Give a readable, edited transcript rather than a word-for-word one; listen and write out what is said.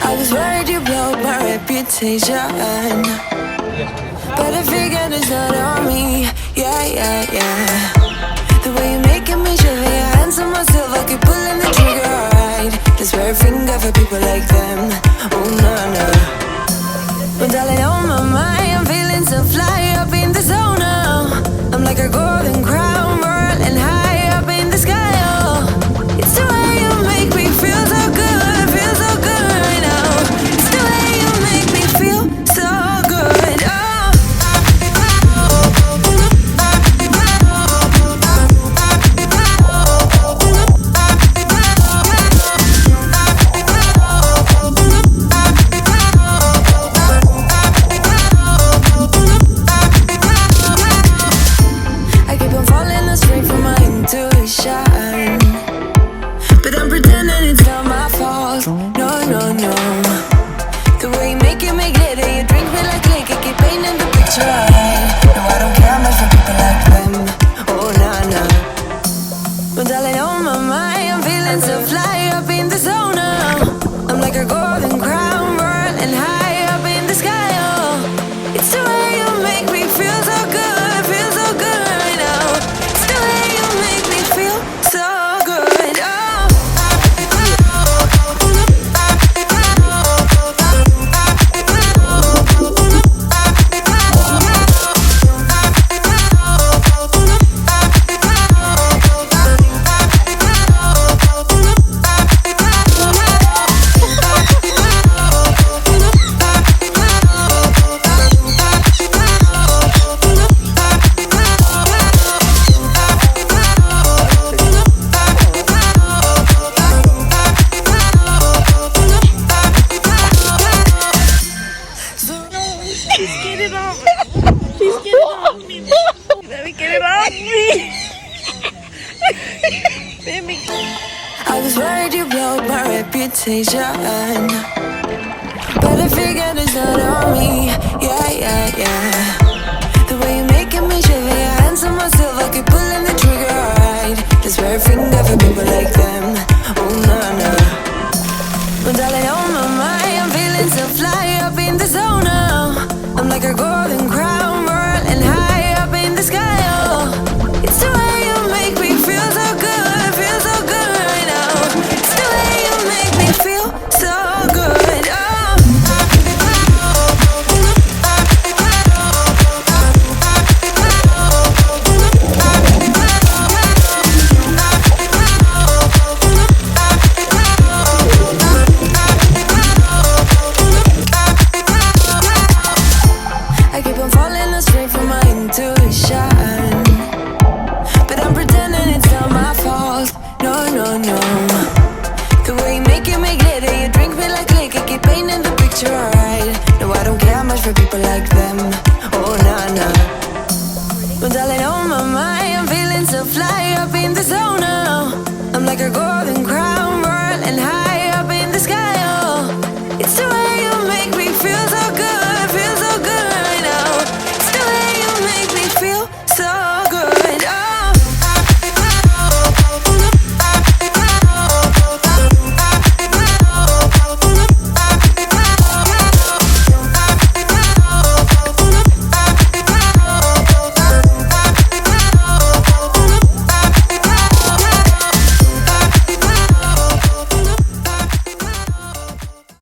I was worried you broke my reputation, but I figured it's not on me. Yeah. The way you're making me shiver, your hands on myself, I keep pulling the trigger, alright. Just wear a finger for people like them. Oh, no. Well, darling, on my mind, I'm feeling so fly up in the zone now. I'm like a golden crown, whirling high up in the sky, oh. It's the way you make me feel so good, feel so good right now. It's the way you make me feel so good, oh. But I'm pretending it's not my fault. No. The way you make glitter, you drink me like liquor, keep painting the picture right. No, I don't care much for people like them. Oh, no. But darling, on my mind, I'm feeling so fly up in the zone now. I'm like a golden crown, whirling high up in the sky, oh. It's the way you make me feel so good, feel so good right now. It's the way you make me feel so good, oh. I was worried you broke my reputation, but I figured it's not on me. Yeah. The way you're making me shiver, your hands on myself, I keep pulling the trigger, alright. Just wear a finger for people like them. Oh, no. Well, darling, on my mind, I'm feeling so fly up in the zone now. I'm like a golden crown, whirling high up in the sky, oh. It's the way you make me feel so good, feel so good right now. It's the way you make me feel so good, oh. I keep on falling astray from my intuition, but I'm pretending it's not my fault. No. The way you make glitter, you drink me like liquor, keep painting the picture, alright. No, I don't care much for people like them. Oh, no. But darling, on my mind, I'm feeling so fly up in the zone.